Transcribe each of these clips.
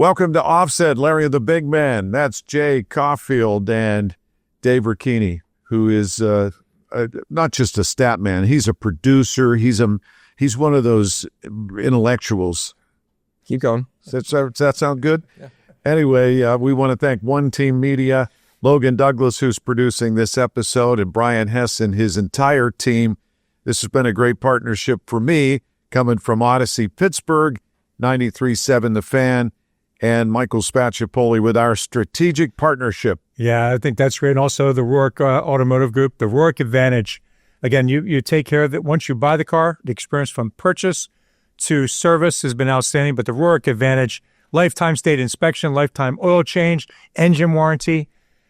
Welcome to Offset, Larry the Big Man. That's Jay Caulfield and Dave Ricchini, who is not just a stat man. He's a producer. He's one of those intellectuals. Keep going. Does that sound good? Yeah. Anyway, we want to thank One Team Media, Logan Douglas, who's producing this episode, and Brian Hess and his entire team. This has been a great partnership for me, coming from Odyssey, Pittsburgh, 93.7 The Fan, and Michael Spacciapoli with our strategic partnership. Yeah, I think that's great. And also the Rourke Automotive Group, the Rourke Advantage. Again, you take care of it. Once you buy the car, the experience from purchase to service has been outstanding. But the Rourke Advantage, lifetime state inspection, lifetime oil change, engine warranty,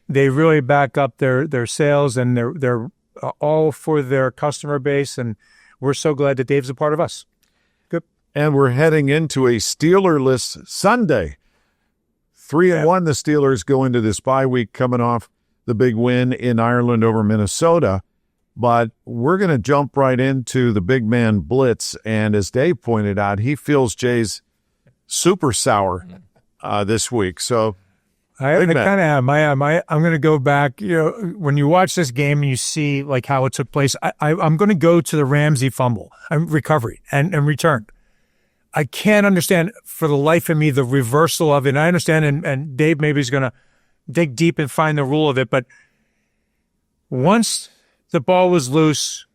they really back up their sales, and they're all for their customer base. And we're so glad that Dave's a part of us. Good. And we're heading into a Steeler-less Sunday. 3-1, the Steelers go into this bye week coming off the big win in Ireland over Minnesota. But we're going to jump right into the big man blitz. And as Dave pointed out, he feels Jay's super sour this week. So I kind of am. I'm going to go back. You know, when you watch this game and you see like how it took place, I'm going to go to the Ramsey fumble and recovery and return. I can't understand for the life of me the reversal of it. And I understand, and Dave maybe is going to dig deep and find the rule of it. But once the ball was loose,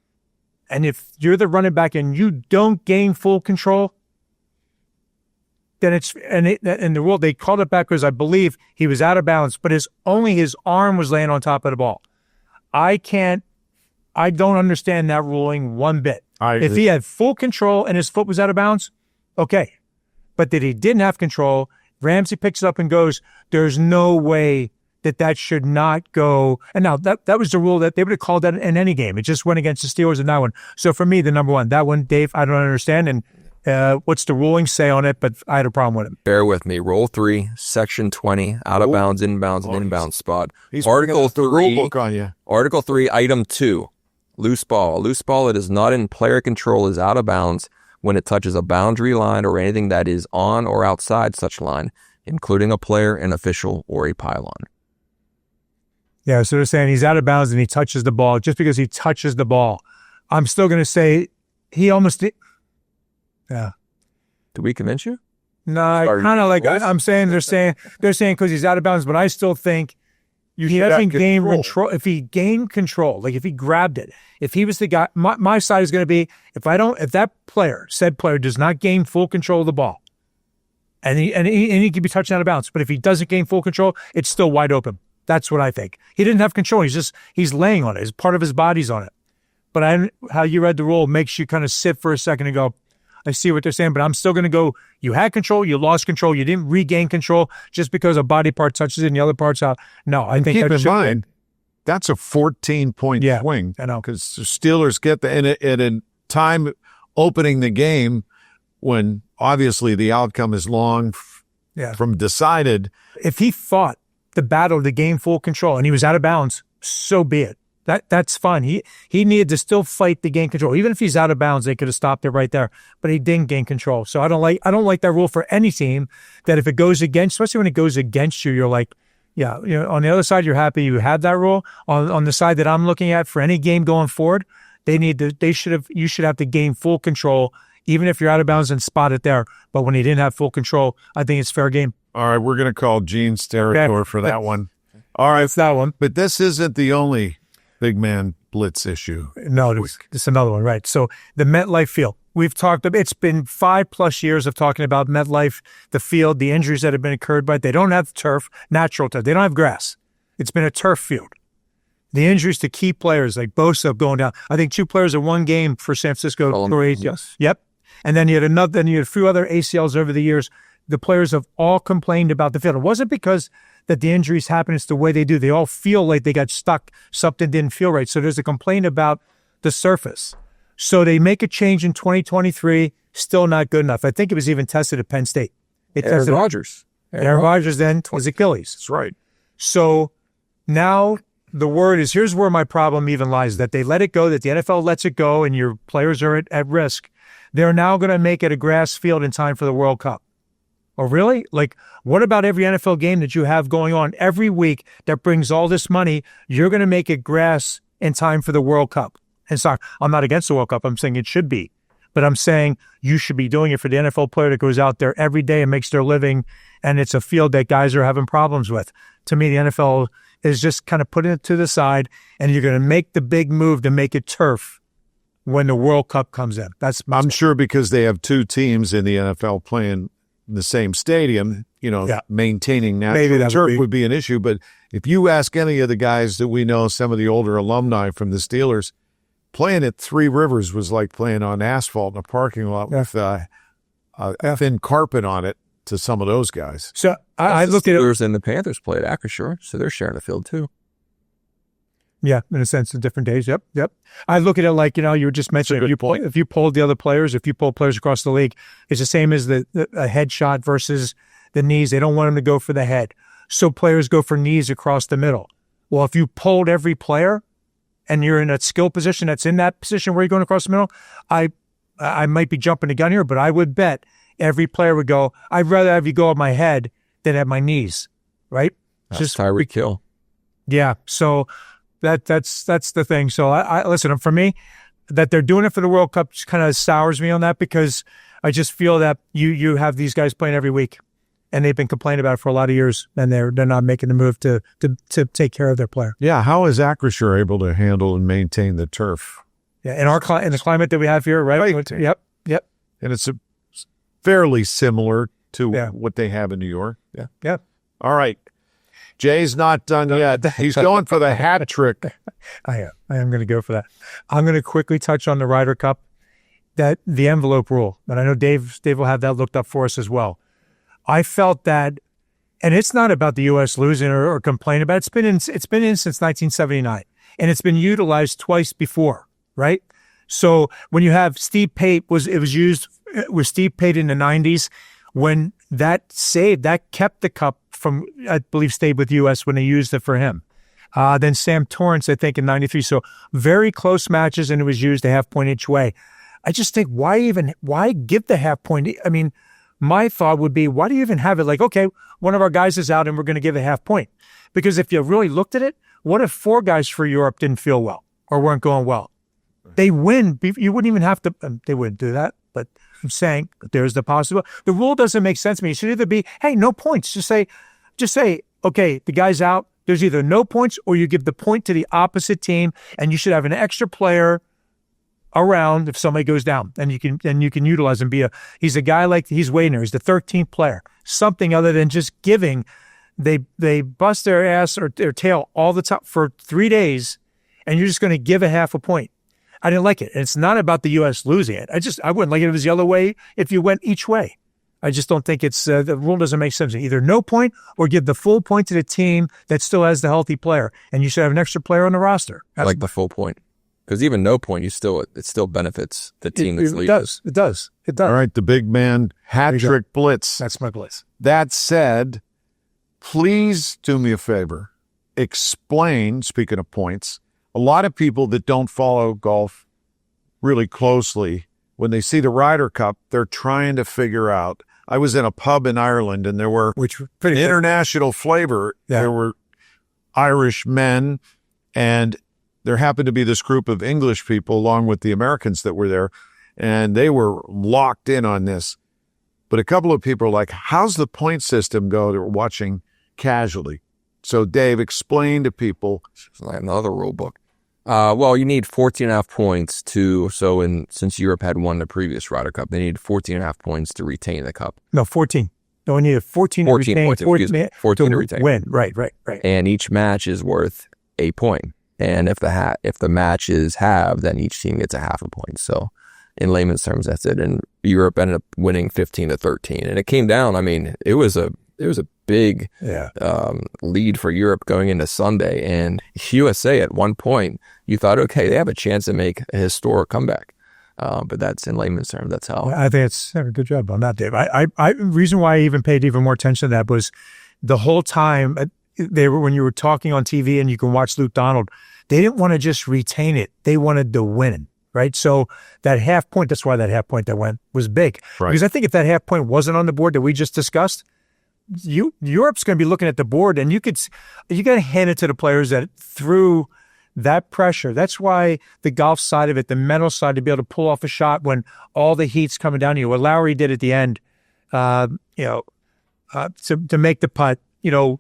and if you're the running back and you don't gain full control, then in the rule they called it back because I believe he was out of balance, but only his arm was laying on top of the ball. I don't understand that ruling one bit. If he had full control and his foot was out of bounds, okay. But that he didn't have control, Ramsey picks it up and goes, there's no way that should not go. And now that was the rule that they would have called that in any game. It just went against the Steelers in that one. So for me, the number one, that one, Dave, I don't understand. And what's the ruling say on it? But I had a problem with it. Bear with me. Rule 3, Section 20, out of bounds, inbounds, and inbound spot. Article 3, rulebook on you. Article 3, Item 2, loose ball. A loose ball that is not in player control is out of bounds when it touches a boundary line or anything that is on or outside such line, including a player, an official, or a pylon. Yeah, so they're saying he's out of bounds and he touches the ball. Just because he touches the ball, I'm still going to say he almost did. Yeah. Did we convince you? No, kind of like I'm saying they're saying because he's out of bounds, but I still think he doesn't gain control. If he gained control, like if he grabbed it, if he was the guy, my side is going to be if that said player does not gain full control of the ball, and he could be touched out of bounds, but if he doesn't gain full control, it's still wide open. That's what I think. He didn't have control. He's laying on it. Part of his body's on it. But how you read the rule makes you kind of sit for a second and go, I see what they're saying, but I'm still going to go, you had control, you lost control, you didn't regain control just because a body part touches it and the other part's out. No, I think keep in mind, that's a 14-point swing. I know. Because the Steelers get in time opening the game when obviously the outcome is long from decided. If he fought the battle to gain full control and he was out of bounds, so be it. That's fine. He needed to still fight to gain control. Even if he's out of bounds, they could have stopped it right there. But he didn't gain control. So I don't like that rule for any team, that if it goes against, especially when it goes against you, you're like, yeah, you know, on the other side, you're happy you had that rule. On the side that I'm looking at for any game going forward, you should have to gain full control, even if you're out of bounds and spot it there. But when he didn't have full control, I think it's fair game. All right, we're going to call Gene's territory for that one. All right, it's that one. But this isn't the only big man blitz issue. No, there's another one, right? So the MetLife field. It's been 5+ years of talking about MetLife, the field, the injuries that have been occurred by it. They don't have turf, natural turf. They don't have grass. It's been a turf field. The injuries to key players like Bosa going down. I think 2 players in one game for San Francisco. Yes. Yep. And then you had a few other ACLs over the years. The players have all complained about the field. It wasn't because that the injuries happen. It's the way they do. They all feel like they got stuck. Something didn't feel right. So there's a complaint about the surface. So they make a change in 2023. Still not good enough. I think it was even tested at Penn State. Aaron Rodgers. Aaron Rodgers then was Achilles. That's right. So now the word is, here's where my problem even lies, that they let it go, that the NFL lets it go, and your players are at risk. They're now going to make it a grass field in time for the World Cup. Oh, really? Like, what about every NFL game that you have going on every week that brings all this money? You're going to make it grass in time for the World Cup. And sorry, I'm not against the World Cup. I'm saying it should be. But I'm saying you should be doing it for the NFL player that goes out there every day and makes their living, and it's a field that guys are having problems with. To me, the NFL is just kind of putting it to the side, and you're going to make the big move to make it turf when the World Cup comes in. I'm sure because they have two teams in the NFL playing in the same stadium, maintaining natural turf would be an issue. But if you ask any of the guys that we know, some of the older alumni from the Steelers, playing at Three Rivers was like playing on asphalt in a parking lot with a thin carpet on it to some of those guys. So I look at it. The Steelers and the Panthers played at Acrisure, so they're sharing the field too. Yeah, in a sense, in different days. Yep. I look at it like, you were just mentioning, if you polled the other players, if you poll players across the league, it's the same as a headshot versus the knees. They don't want them to go for the head. So players go for knees across the middle. Well, if you polled every player and you're in a skill position that's in that position where you're going across the middle, I might be jumping the gun here, but I would bet every player would go, I'd rather have you go at my head than at my knees, right? That's just Tyreek Hill. Yeah, so that's the thing. So I listen, for me, that they're doing it for the World Cup just kind of sours me on that, because I just feel that you have these guys playing every week, and they've been complaining about it for a lot of years, and they're not making the move to take care of their player. Yeah, how is Acrisure able to handle and maintain the turf? Yeah, in the climate that we have here, right? Yep. And it's fairly similar to what they have in New York. Yeah. All right. Jay's not done yet. He's going for the hat trick. I am going to go for that. I'm going to quickly touch on the Ryder Cup, the envelope rule. And I know Dave will have that looked up for us as well. I felt that, and it's not about the U.S. losing or complaining about it. It's been in since 1979, and it's been utilized twice before, right? So when you have Steve Pate, it was used with Steve Pate in the 90s, when that kept the cup from, I believe, stayed with U.S. when they used it for him. Then Sam Torrance, I think, in 93. So very close matches, and it was used a half point each way. I just think, why give the half point? I mean, my thought would be, why do you even have it? Like, okay, one of our guys is out and we're going to give a half point. Because if you really looked at it, what if 4 guys for Europe didn't feel well or weren't going well? They win. You wouldn't even have to, they wouldn't do that. But I'm saying there's the possibility. The rule doesn't make sense to me. It should either be, hey, no points. Just say, okay, the guy's out. There's either no points or you give the point to the opposite team, and you should have an extra player around if somebody goes down, and you can utilize him. He's a guy like he's waiting there. He's the 13th player. Something other than just giving. They bust their ass or their tail all the time for 3 days, and you're just going to give a half a point. I didn't like it. And it's not about the U.S. losing it. I wouldn't like it if it was the other way if you went each way. I just don't think it's the rule doesn't make sense. Either no point or give the full point to the team that still has the healthy player, and you should have an extra player on the roster. I like the full point, because even no point, it still benefits the team that's leading. It does. All right, the big man hat trick blitz. That's my blitz. That said, please do me a favor. Explain, speaking of points, a lot of people that don't follow golf really closely, when they see the Ryder Cup, they're trying to figure out. I was in a pub in Ireland, and there were international flavor. Yeah. There were Irish men, and there happened to be this group of English people along with the Americans that were there, and they were locked in on this. But a couple of people are like, how's the point system go? They were watching casually. So, Dave, explain to people. It's like another rule book. Well, you need 14.5 points since Europe had won the previous Ryder Cup, they needed 14.5 points to retain the cup. No, 14. No, we needed 14 to retain. 14 to retain. Win. Right. And each match is worth a point. And if the match is halved, then each team gets a half a point. So in layman's terms, that's it. And Europe ended up winning 15-13. And it came down, I mean, it was a big lead for Europe going into Sunday. And USA at one point, you thought, okay, they have a chance to make a historic comeback. But that's in layman's terms. That's how. I think it's a good job on that, Dave. The reason why I even paid even more attention to that was the whole time when you were talking on TV and you can watch Luke Donald, they didn't want to just retain it. They wanted to win. right? So that half point, that's why that half point that went was big. Right. Because I think if that half point wasn't on the board that we just discussed, Europe's going to be looking at the board, and you got to hand it to the players that through that pressure. That's why the golf side of it, the mental side, to be able to pull off a shot when all the heat's coming down to you. What Lowry did at the end, to make the putt, you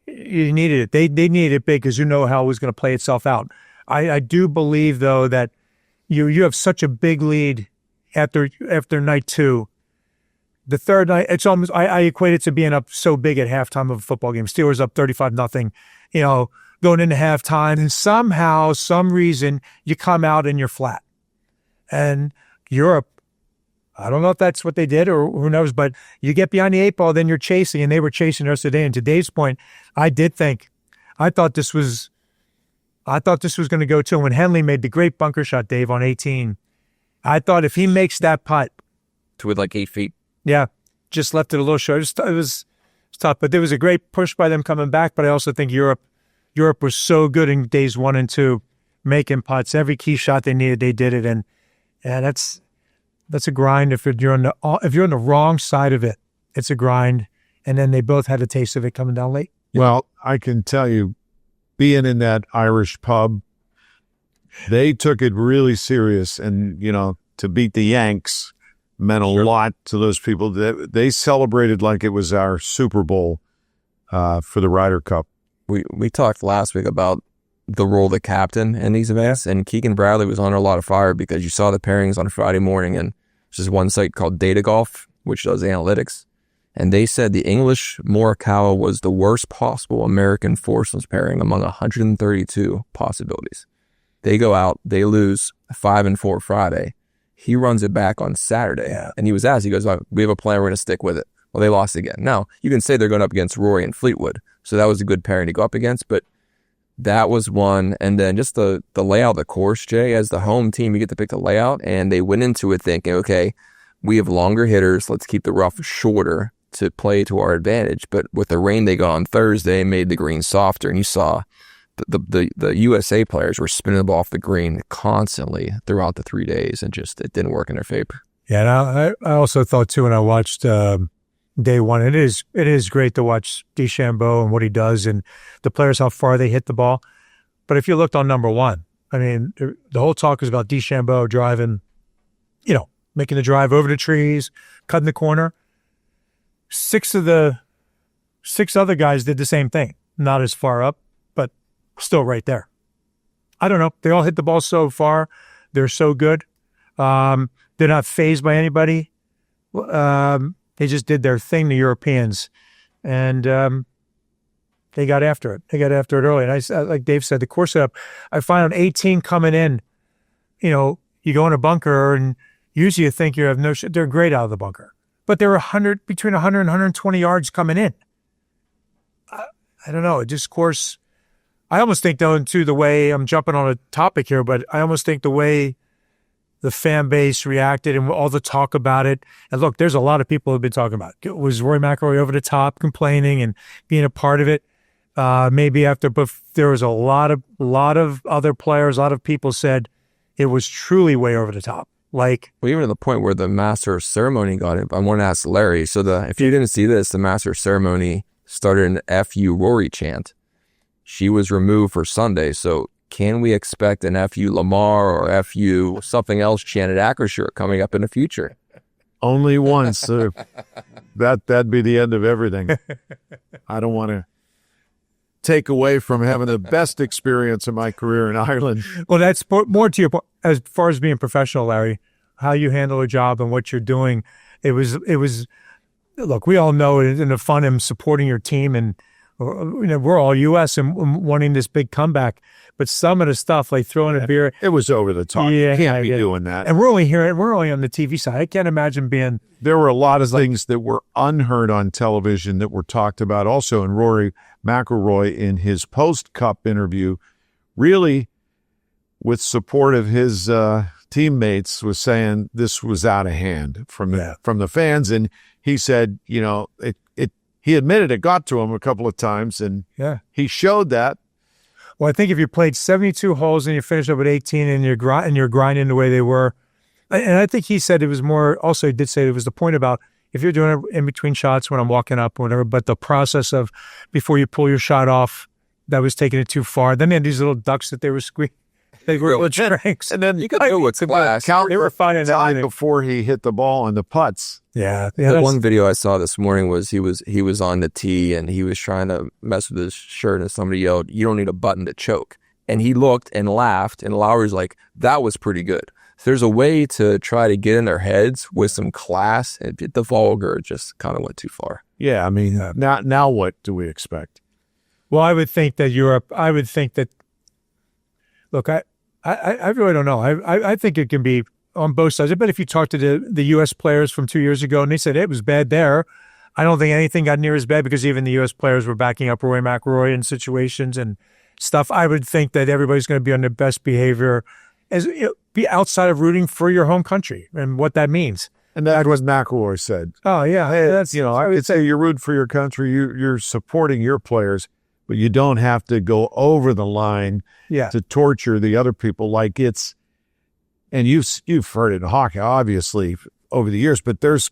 needed it. They needed it big because you know how it was going to play itself out. I do believe though that you have such a big lead after night two. The third night, it's almost I equate it to being up so big at halftime of a football game. Steelers up 35-0, going into halftime, and somehow, some reason, you come out and you're flat. And Europe, I don't know if that's what they did or who knows, but you get behind the eight ball, then you're chasing, and they were chasing the rest of the day. And to Dave's point, I thought this was going to go to when Henley made the great bunker shot, Dave, on 18. I thought if he makes that putt to with like 8 feet. Yeah, just left it a little short. It was tough, but there was a great push by them coming back. But I also think Europe was so good in days 1 and 2, making putts. Every key shot they needed, they did it, and that's a grind. If you're on the wrong side of it, it's a grind. And then they both had a taste of it coming down late. Well, I can tell you, being in that Irish pub, they took it really serious, and to beat the Yanks meant a lot to those people. They celebrated like it was our Super Bowl for the Ryder Cup. We talked last week about the role of the captain in these events, and Keegan Bradley was under a lot of fire because you saw the pairings on Friday morning, and there's one site called Data Golf, which does analytics, and they said the English Morikawa was the worst possible American foursomes pairing among 132 possibilities. They go out, they lose 5 and 4 Friday. He runs it back on Saturday, and he was asked, he goes, we have a plan, we're going to stick with it. Well, they lost again. Now, you can say they're going up against Rory and Fleetwood, so that was a good pairing to go up against, but that was one. And then just the layout of the course, Jay, as the home team, you get to pick the layout, and they went into it thinking, okay, we have longer hitters, let's keep the rough shorter to play to our advantage. But with the rain they got on Thursday, made the green softer, and you saw the USA players were spinning the ball off the green constantly throughout the 3 days, and just it didn't work in their favor. Yeah, and I also thought too when I watched day one, it is great to watch DeChambeau and what he does, and the players how far they hit the ball. But if you looked on number one, I mean, the whole talk was about DeChambeau driving, making the drive over the trees, cutting the corner. 6 other guys did the same thing, not as far up, but still right there. I don't know. They all hit the ball so far. They're so good. They're not fazed by anybody. They just did their thing, the Europeans, and they got after it. They got after it early. And like Dave said, the course setup, I find on 18 coming in, you go in a bunker, and usually you think you have no shit. They're great out of the bunker. But they're between 100 and 120 yards coming in. I don't know. It just course. I almost think, though, too, the way I'm jumping on a topic here, but I almost think the way the fan base reacted and all the talk about it. And look, there's a lot of people who've been talking about it. Was Rory McIlroy over the top, complaining and being a part of it? Maybe after, but there was a lot of other players, a lot of people said it was truly way over the top. Like, well, even to the point where the master of ceremony got it. I want to ask Larry. So if you didn't see this, the master of ceremony started an "F-U Rory" chant. She was removed for Sunday. So can we expect an "F-U Lamar" or "F-U something else" chanted Acrisure coming up in the future? Only once. That'd be the end of everything. I don't want to take away from having the best experience of my career in Ireland. Well, that's more to your point. As far as being professional, Larry, how you handle a job and what you're doing, it was. Look, we all know it in the fun in supporting your team, and we're all U.S. and wanting this big comeback. But some of the stuff, like throwing a beer, it was over the top. Yeah, you can't be doing that. And we're only on the TV side. I can't imagine being. There were a lot of things that were unheard on television that were talked about also. And Rory McIlroy, in his post-Cup interview, really, with support of his teammates, was saying this was out of hand from the fans. And he said, he admitted it got to him a couple of times, and he showed that. Well, I think if you played 72 holes and you finished up at 18 and you're grinding the way they were, and I think he said it was more, also he did say it was the point about if you're doing it in between shots when I'm walking up or whatever, but the process of before you pull your shot off, that was taking it too far. Then they had these little ducks that they were squeezing. They were little drinks. And then you could do it with class. They were finding time before he hit the ball on the putts. Yeah. The one video I saw this morning was he was on the tee and he was trying to mess with his shirt and somebody yelled, "You don't need a button to choke." And he looked and laughed and Lowry's like, "That was pretty good." So there's a way to try to get in their heads with some class, and the vulgar just kind of went too far. Yeah, I mean, now what do we expect? Well, I would think that look, I really don't know. I think it can be on both sides. I bet if you talk to the U.S. players from 2 years ago and they said it was bad there, I don't think anything got near as bad because even the U.S. players were backing up Rory McIlroy in situations and stuff. I would think that everybody's going to be on their best behavior, as be outside of rooting for your home country and what that means. And that was McIlroy said. Oh yeah, that's I would say you root for your country. You're supporting your players, but you don't have to go over the line to torture the other people like it's. And you've heard it in hockey, obviously, over the years, but there's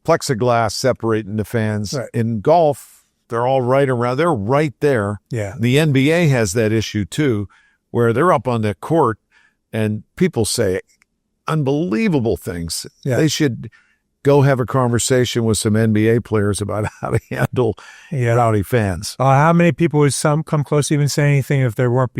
plexiglass separating the fans. Right. In golf, they're all right around. They're right there. Yeah. The NBA has that issue too, where they're up on the court and people say unbelievable things. Yeah. They should go have a conversation with some NBA players about how to handle rowdy fans. How many people would some come close to even saying anything if there weren't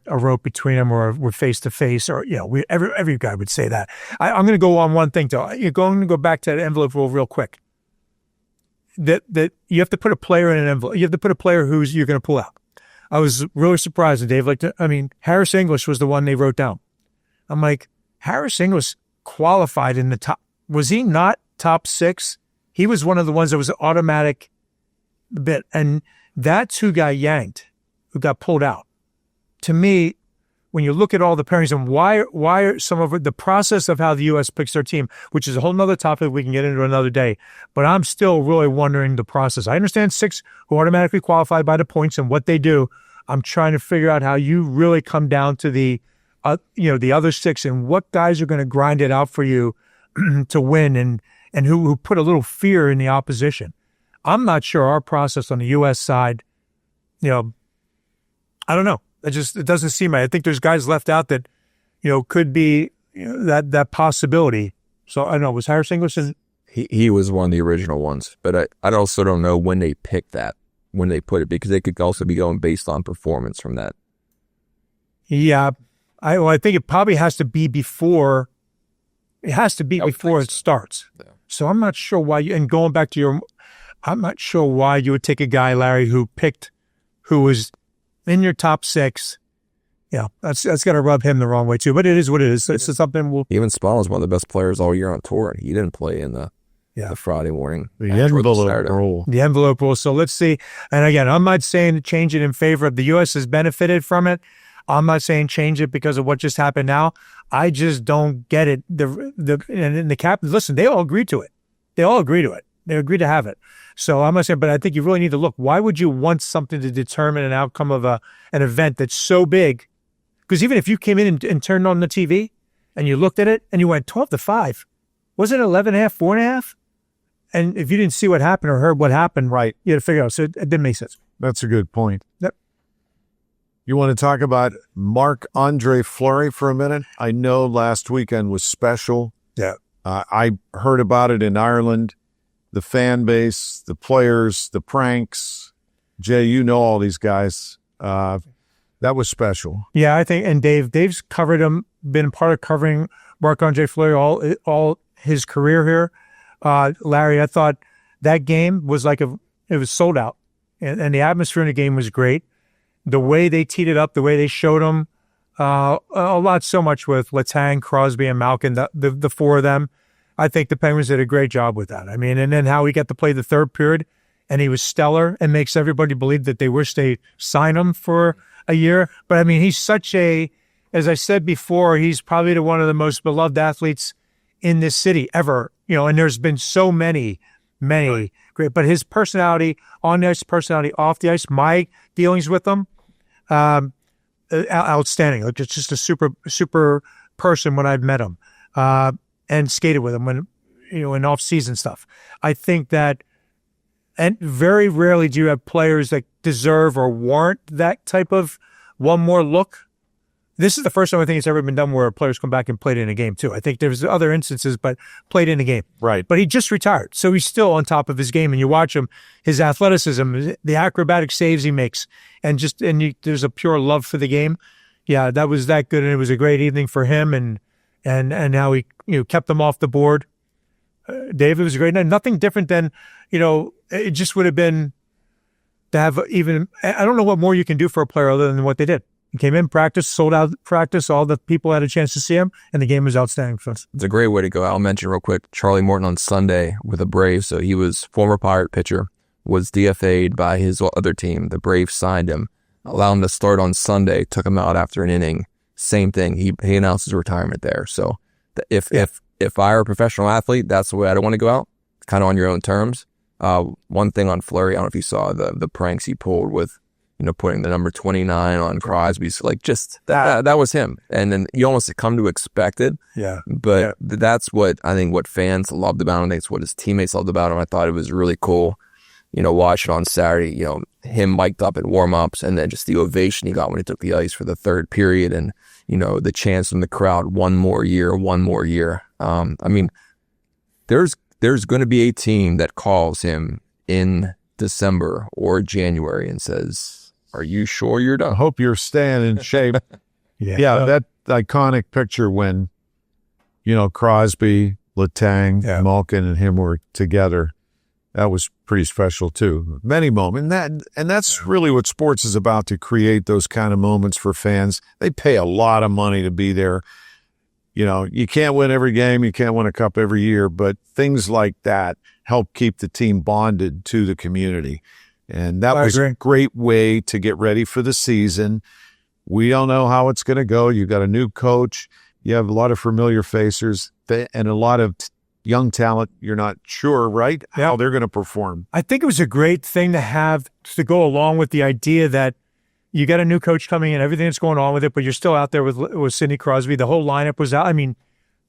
a rope between them or were face to face or, every guy would say that. I'm going to go on one thing though. You're going to go back to that envelope rule real quick. That you have to put a player in an envelope. You have to put a player who's you're going to pull out. I was really surprised that Dave Harris English was the one they wrote down. I'm like, Harris English qualified in the top. Was he not top 6? He was one of the ones that was an automatic bit. And that's who got yanked, who got pulled out. To me, when you look at all the pairings and why are some of the process of how the U.S. picks their team, which is a whole nother topic we can get into another day, but I'm still really wondering the process. I understand 6 who automatically qualify by the points and what they do. I'm trying to figure out how you really come down to the other 6 and what guys are going to grind it out for you to win and who put a little fear in the opposition. I'm not sure our process on the U.S. side, I don't know. It doesn't seem right. I think there's guys left out that, could be that possibility. So I don't know. Was Harris English? He was one of the original ones, but I also don't know when they picked that, when they put it, because they could also be going based on performance from that. Yeah. I think it probably has to be before. It has to be before it starts. Yeah. So I'm not sure why going back to I'm not sure why you would take a guy, Larry, who was in your top 6. Yeah, that's got to rub him the wrong way too. But it is what it is. It's something Even Spall is one of the best players all year on tour. He didn't play in the Friday morning. The envelope rule. The envelope rule. So let's see. And again, I'm not saying change it in favor of the U.S. has benefited from it. I'm not saying change it because of what just happened now. I just don't get it. The captains, listen, they all agreed to it. They all agree to it. They agreed to have it. So I'm not saying, but I think you really need to look. Why would you want something to determine an outcome of an event that's so big? Because even if you came in and turned on the TV and you looked at it and you went 12-5, wasn't it 11.5, 4.5? And if you didn't see what happened or heard what happened, right, you had to figure out. So it didn't make sense. That's a good point. Yep. You want to talk about Marc-Andre Fleury for a minute? I know last weekend was special. Yeah. I heard about it in Ireland. The fan base, the players, the pranks. Jay, you know all these guys. That was special. Yeah, I think, and Dave's covered him, been part of covering Marc-Andre Fleury all his career here. Larry, I thought that game was it was sold out, and the atmosphere in the game was great. The way they teed it up, the way they showed him, so much with Letang, Crosby, and Malkin, the 4 of them. I think the Penguins did a great job with that. I mean, and then how he got to play the third period, and he was stellar and makes everybody believe that they wish they signed him for a year. But I mean, he's such as I said before, he's probably one of the most beloved athletes in this city ever. And there's been so many many great. But his personality, on the ice personality, off the ice, my dealings with him, outstanding. Like, it's just a super person when I've met him and skated with him when, in off-season stuff. I think that, and very rarely do you have players that deserve or warrant that type of one more look. This is the first time I think it's ever been done where players come back and played in a game too. I think there's other instances, but played in a game. Right. But he just retired, so he's still on top of his game. And you watch him, his athleticism, the acrobatic saves he makes, and there's a pure love for the game. Yeah, that was that good, and it was a great evening for him. And how he kept them off the board. Dave, it was a great night. Nothing different than it just would have been to have even. I don't know what more you can do for a player other than what they did. He came in, practice, sold out practice. All the people had a chance to see him, and the game was outstanding for us. It's a great way to go. I'll mention real quick, Charlie Morton on Sunday with the Braves. So he was former Pirate pitcher, was DFA'd by his other team. The Braves signed him, allowed him to start on Sunday, took him out after an inning. Same thing. He announced his retirement there. So if I were a professional athlete, that's the way I'd want to go out, kind of on your own terms. One thing on Fleury, I don't know if you saw the pranks he pulled with, putting the number 29 on Crosby's, like, just that was him. And then you almost come to expect it. Yeah. But that's what I think what fans loved about him. I think it's what his teammates loved about him. I thought it was really cool, watch it on Saturday, him mic'd up at warm-ups, and then just the ovation he got when he took the ice for the third period, and, the chants from the crowd, one more year. I mean, there's going to be a team that calls him in December or January and says, "Are you sure you're done? I hope you're staying in shape." Yeah, that iconic picture when, Crosby, Letang, Malkin, and him were together. That was pretty special too. Many moments. And that's really what sports is about, to create those kind of moments for fans. They pay a lot of money to be there. You can't win every game, you can't win a cup every year, but things like that help keep the team bonded to the community. And that was a great way to get ready for the season. We don't know how it's going to go. You got a new coach. You have a lot of familiar faces and a lot of young talent. You're not sure, right, how they're going to perform. I think it was a great thing to have to go along with the idea that you got a new coach coming in, everything that's going on with it, but you're still out there with Sidney Crosby. The whole lineup was out. I mean,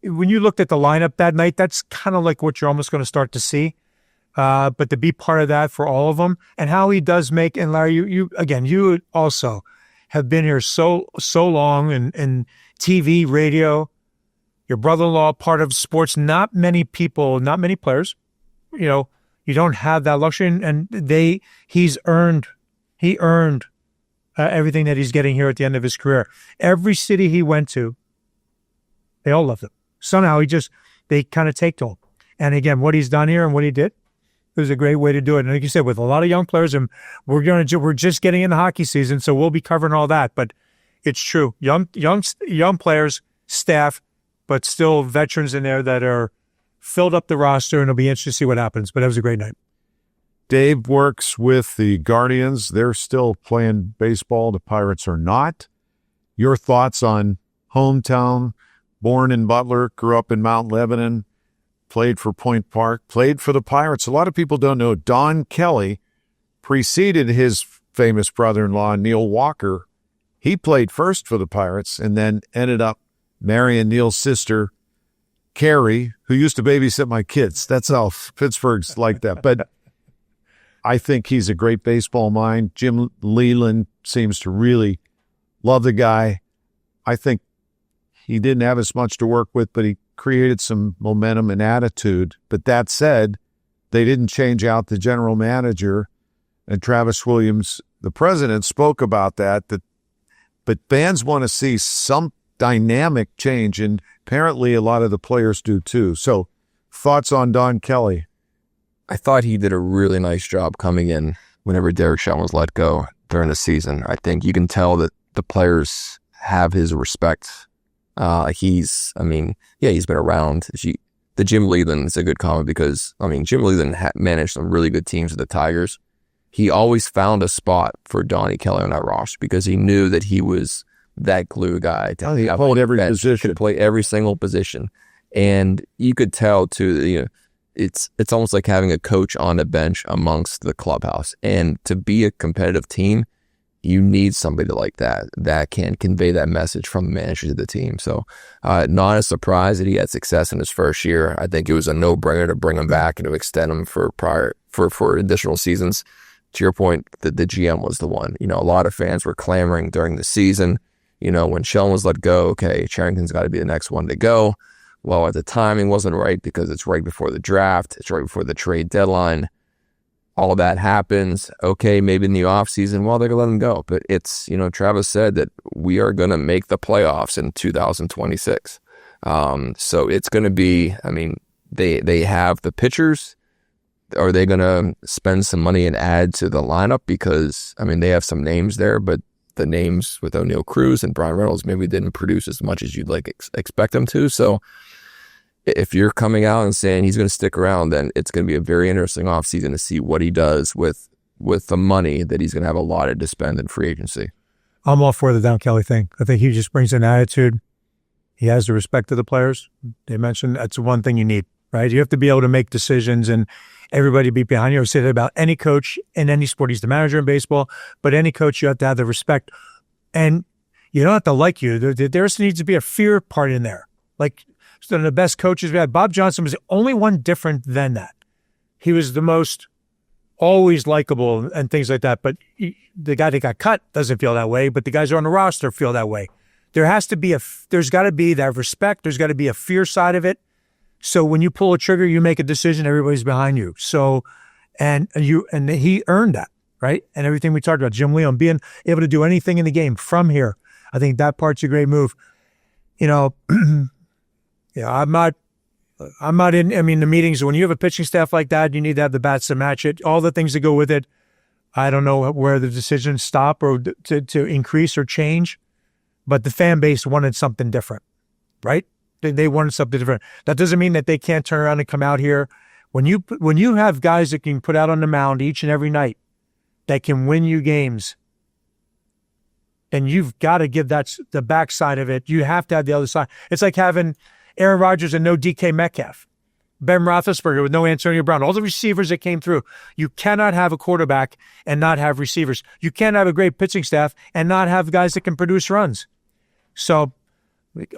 when you looked at the lineup that night, that's kind of like what you're almost going to start to see. But to be part of that for all of them, and how he does make, and Larry, you also have been here so long in TV, radio, your brother-in-law, part of sports. Not many people, not many players, you don't have that luxury, and he earned everything that he's getting here at the end of his career. Every city he went to, they all loved him. Somehow they kind of take to him. And again, what he's done here and what he did, it was a great way to do it. And like you said, with a lot of young players, and we're just getting into hockey season, so we'll be covering all that. But it's true, young players, staff, but still veterans in there that are filled up the roster, and it'll be interesting to see what happens. But it was a great night. Dave works with the Guardians. They're still playing baseball. The Pirates are not. Your thoughts on hometown, born in Butler, grew up in Mount Lebanon, played for Point Park, played for the Pirates. A lot of people don't know Don Kelly preceded his famous brother-in-law, Neil Walker. He played first for the Pirates and then ended up marrying Neil's sister, Carrie, who used to babysit my kids. That's how Pittsburgh's like that. But I think he's a great baseball mind. Jim Leland seems to really love the guy. I think he didn't have as much to work with, but he created some momentum and attitude. But that said, they didn't change out the general manager. And Travis Williams, the president, spoke about that. But fans want to see some dynamic change, and apparently a lot of the players do too. So thoughts on Don Kelly? I thought he did a really nice job coming in whenever Derek Shelton was let go during the season. I think you can tell that the players have his respect. He's been around. The Jim Leland is a good comment because, Jim Leland managed some really good teams with the Tigers. He always found a spot for Donnie Kelly on that roster because he knew that he was that glue guy. He played every position. Could play every single position. And you could tell, too, it's almost like having a coach on the bench amongst the clubhouse. And to be a competitive team, you need somebody like that can convey that message from the manager to the team. So not a surprise that he had success in his first year. I think it was a no-brainer to bring him back and to extend him for additional seasons. To your point, the GM was the one. A lot of fans were clamoring during the season. When Sheldon was let go, okay, Charrington's got to be the next one to go. Well, at the timing wasn't right because it's right before the draft. It's right before the trade deadline. All of that happens. Okay, maybe in the offseason, well, they're going to let him go. But it's, Travis said that we are going to make the playoffs in 2026. So it's going to be, they have the pitchers. Are they going to spend some money and add to the lineup? Because, they have some names there, but the names with O'Neal Cruz and Brian Reynolds maybe didn't produce as much as you'd expect them to. So if you're coming out and saying he's going to stick around, then it's going to be a very interesting offseason to see what he does with the money that he's going to have allotted to spend in free agency. I'm all for the Don Kelly thing. I think he just brings an attitude. He has the respect of the players. They mentioned that's one thing you need, right? You have to be able to make decisions and everybody be behind you. I say that about any coach in any sport. He's the manager in baseball, but any coach, you have to have the respect. And you don't have to like you. There needs to be a fear part in there. Like, one of the best coaches we had. Bob Johnson was the only one different than that. He was the most always likable and things like that. But the guy that got cut doesn't feel that way, but the guys who are on the roster feel that way. There's got to be that respect. There's got to be a fear side of it. So when you pull a trigger, you make a decision, everybody's behind you. So, and he earned that, right? And everything we talked about, Jim Leon being able to do anything in the game from here. I think that part's a great move. I'm not in, the meetings, when you have a pitching staff like that, you need to have the bats to match it, all the things that go with it. I don't know where the decisions stop or to increase or change, but the fan base wanted something different, right? They wanted something different. That doesn't mean that they can't turn around and come out here. When you have guys that can put out on the mound each and every night, that can win you games, and you've got to give that the backside of it. You have to have the other side. It's like having Aaron Rodgers and no DK Metcalf, Ben Roethlisberger with no Antonio Brown, all the receivers that came through. You cannot have a quarterback and not have receivers. You can't have a great pitching staff and not have guys that can produce runs. So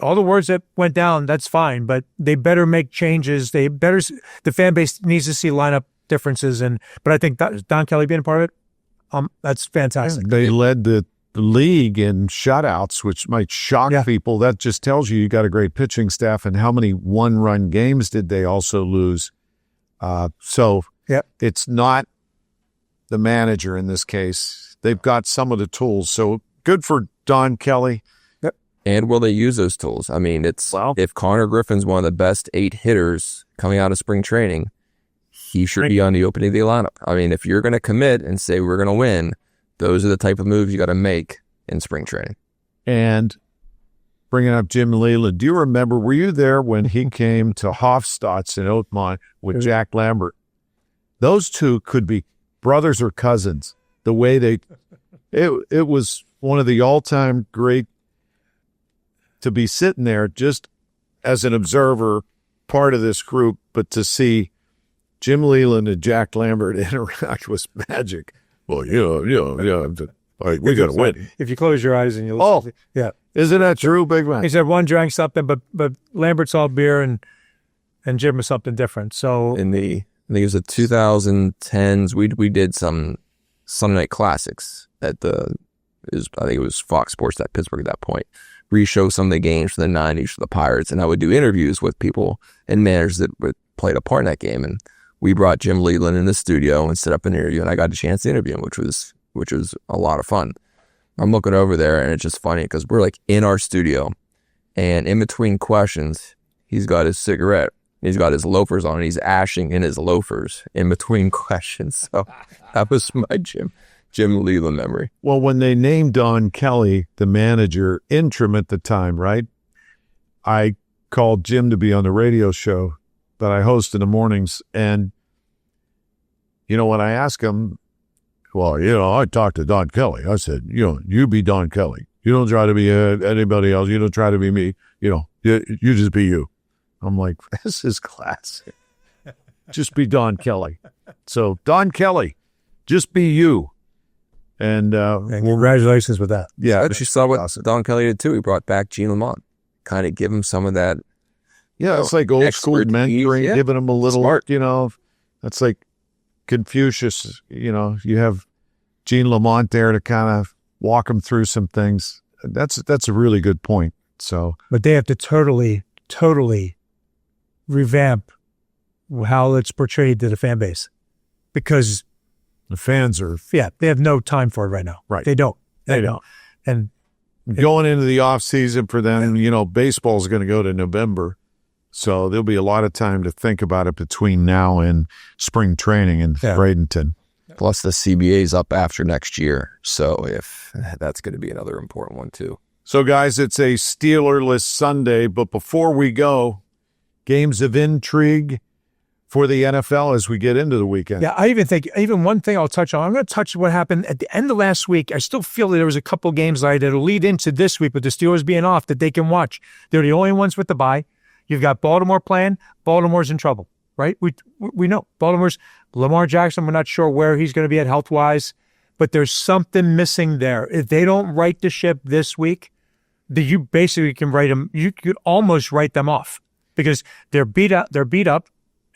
all the words that went down, that's fine, but they better make changes. The fan base needs to see lineup differences. But I think Don Kelly being a part of it, that's fantastic. They led the league in shutouts, which might shock people. That just tells you got a great pitching staff. And how many one-run games did they also lose? It's not the manager in this case. They've got some of the tools. So good for Don Kelly. Yep. And will they use those tools? If Connor Griffin's one of the best 8 hitters coming out of spring training, he should be on the opening day lineup. If you're going to commit and say we're going to win, those are the type of moves you got to make in spring training. And bringing up Jim Leland, do you remember, were you there when he came to Hofstadt's in Oakmont with Jack Lambert? Those two could be brothers or cousins. The way it was one of the all-time great to be sitting there just as an observer, part of this group, but to see Jim Leland and Jack Lambert interact was magic. Well, we got to win. If you close your eyes and you listen. Yeah. Isn't that true, big man? He said one drank something, but Lambert's all beer and Jim was something different. So I think it was the 2010s. We did some Sunday Night Classics I think it was Fox Sports at Pittsburgh at that point. Re-show some of the games from the 90s for the Pirates, and I would do interviews with people and managers that played a part in that game. And we brought Jim Leland in the studio and set up an interview, and I got a chance to interview him, which was a lot of fun. I'm looking over there, and it's just funny because we're like in our studio, and in between questions, he's got his cigarette, he's got his loafers on, and he's ashing in his loafers in between questions. So that was my Jim Leland memory. Well, when they named Don Kelly the manager interim at the time, right? I called Jim to be on the radio show that I host in the mornings. And, when I asked him, I talked to Don Kelly. I said, you be Don Kelly. You don't try to be anybody else. You don't try to be me. You just be you. I'm like, this is classic. Just be Don Kelly. So, Don Kelly, just be you. And congratulations with that. Yeah. But you saw what Don Kelly did too. He brought back Gene Lamont. Kind of give him some of that. Yeah, it's like old school mentoring, giving him a little, Smart. That's like Confucius, you have Gene Lamont there to kind of walk him through some things. That's a really good point. So, but they have to totally revamp how it's portrayed to the fan base, because the fans are, they have no time for it right now. Right. They don't. And going into the off season for them, baseball is going to go to November. So there'll be a lot of time to think about it between now and spring training in Bradenton. Plus the CBA's up after next year. So if that's going to be another important one too. So guys, it's a Steelerless Sunday, but before we go, games of intrigue for the NFL as we get into the weekend. Yeah, I even think, one thing I'll touch on, I'm going to touch what happened at the end of last week. I still feel that there was a couple games that'll lead into this week with the Steelers being off that they can watch. They're the only ones with the bye. You've got Baltimore playing. Baltimore's in trouble, right? We know. Baltimore's Lamar Jackson, we're not sure where he's going to be at health-wise, but there's something missing there. If they don't right the ship this week, you basically can write them. You could almost write them off because they're beat up. They're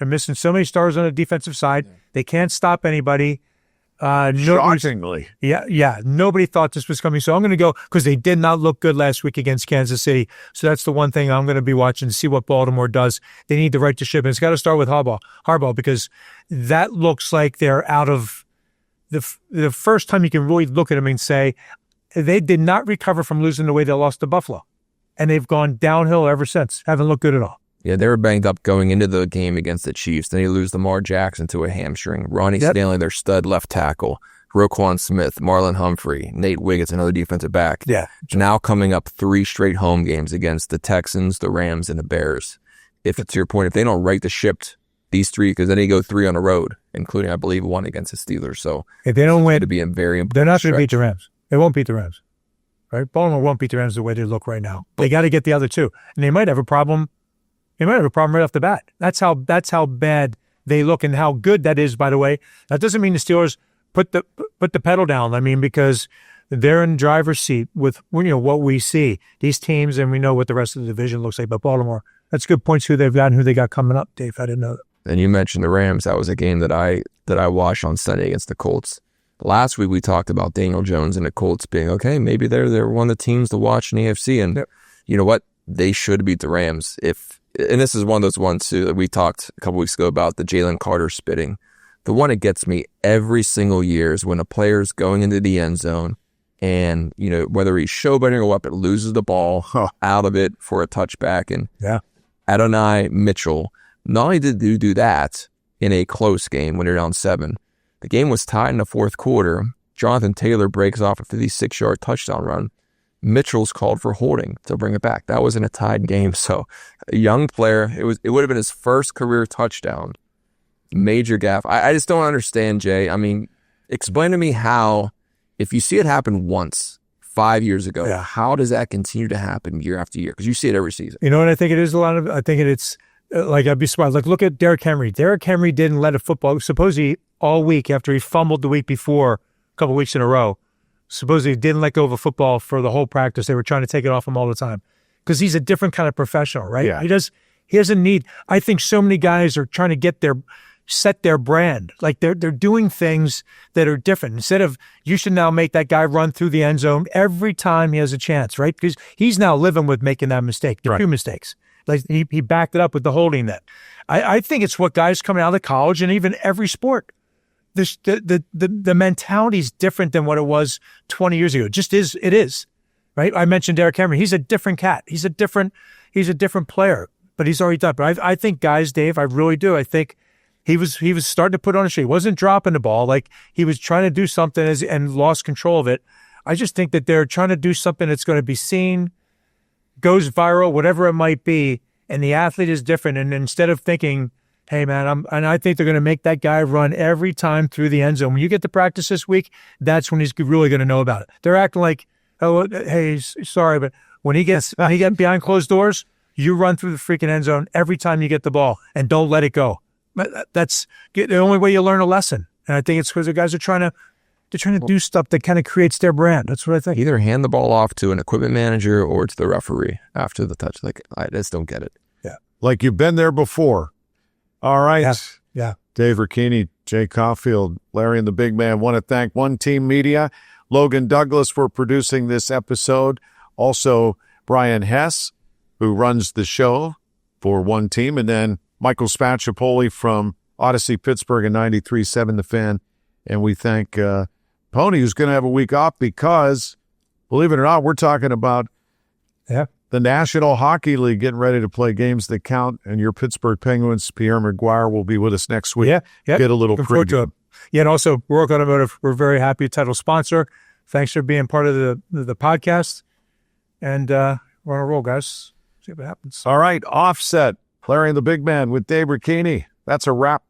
missing so many stars on the defensive side. They can't stop anybody. Shockingly. Nobody thought this was coming. So I'm going to go because they did not look good last week against Kansas City. So that's the one thing I'm going to be watching to see what Baltimore does. They need to right the ship. And it's got to start with Harbaugh, because that looks like they're out of the first time you can really look at them and say they did not recover from losing the way they lost to Buffalo. And they've gone downhill ever since. Haven't looked good at all. Yeah, they were banged up going into the game against the Chiefs. Then you lose Lamar Jackson to a hamstring. Ronnie Stanley, their stud left tackle. Roquan Smith, Marlon Humphrey, Nate Wiggins, another defensive back. Yeah. Now coming up 3 straight home games against the Texans, the Rams, and the Bears. If to your point, if they don't right the ship, these 3, because then they go 3 on the road, including, I believe, 1 against the Steelers. So if they don't win, to be a very important they're not going to stretch. beat the Rams. They won't beat the Rams. Right? Baltimore won't beat the Rams the way they look right now. They got to get the other 2. And they might have a problem. They might have a problem right off the bat. That's how bad they look, and how good that is, by the way. That doesn't mean the Steelers put the pedal down. I mean, because they're in driver's seat with what we see. These teams, and we know what the rest of the division looks like. But Baltimore, that's good points who they've got and who they got coming up, Dave. I didn't know that. And you mentioned the Rams. That was a game that I watched on Sunday against the Colts. Last week we talked about Daniel Jones and the Colts being, okay, maybe they're one of the teams to watch in the AFC. And you know what? They should beat the Rams. And this is one of those ones too that we talked a couple weeks ago about, the Jalen Carter spitting. The one that gets me every single year is when a player's going into the end zone and, whether he's showboating or what, but loses the ball out of it for a touchback. And Adonai Mitchell, not only did you do that in a close game when you're down 7, the game was tied in the 4th quarter. Jonathan Taylor breaks off a 56-yard touchdown run. Mitchell's called for holding to bring it back. That wasn't a tied game. So a young player, it would have been his first career touchdown. Major gaffe. I just don't understand, Jay. I mean, explain to me how, if you see it happen once 5 years ago, how does that continue to happen year after year? Because you see it every season. You know what I think it is I think it's like, I'd be surprised. Like, look at Derrick Henry. Derrick Henry didn't let a football, supposedly all week after he fumbled the week before, a couple weeks in a row. Supposedly didn't let go of a football for the whole practice. They were trying to take it off him all the time because he's a different kind of professional, right? Yeah. He doesn't need. I think so many guys are trying to set their brand. Like they're doing things that are different. Instead of, you should now make that guy run through the end zone every time he has a chance, right? Because he's now living with making that mistake, the 2 mistakes. Like he backed it up with the holding that. I think it's what guys coming out of college and even every sport. The mentality is different than what it was 20 years ago. It is, right? I mentioned Derrick Henry. He's a different cat. He's a different player, but he's already done. But I think, guys, Dave, I really do. I think he was starting to put on a show. He wasn't dropping the ball. Like he was trying to do something and lost control of it. I just think that they're trying to do something that's going to be seen, goes viral, whatever it might be. And the athlete is different. And instead of thinking, hey, man, I think they're going to make that guy run every time through the end zone. When you get to practice this week, that's when he's really going to know about it. They're acting like, oh, hey, sorry, but when he gets behind closed doors, you run through the freaking end zone every time you get the ball and don't let it go. That's the only way you learn a lesson. And I think it's because the guys are trying to do stuff that kind of creates their brand. That's what I think. Either hand the ball off to an equipment manager or to the referee after the touch. Like, I just don't get it. Yeah. Like you've been there before. All right. Yeah. Dave Ricchini, Jay Caulfield, Larry and the Big Man want to thank One Team Media, Logan Douglas for producing this episode. Also, Brian Hess, who runs the show for One Team, and then Michael Spacciapoli from Odyssey Pittsburgh and 93.7 The Fan. And we thank Pony, who's going to have a week off because, believe it or not, we're talking about the National Hockey League getting ready to play games that count. And your Pittsburgh Penguins, Pierre McGuire, will be with us next week. Yeah. Get a little preview. Yeah, and also, Rourke Automotive, we're very happy title sponsor. Thanks for being part of the podcast. And we're on a roll, guys. See what happens. All right, Offset, Larry and the Big Man with Dave Ricchini. That's a wrap.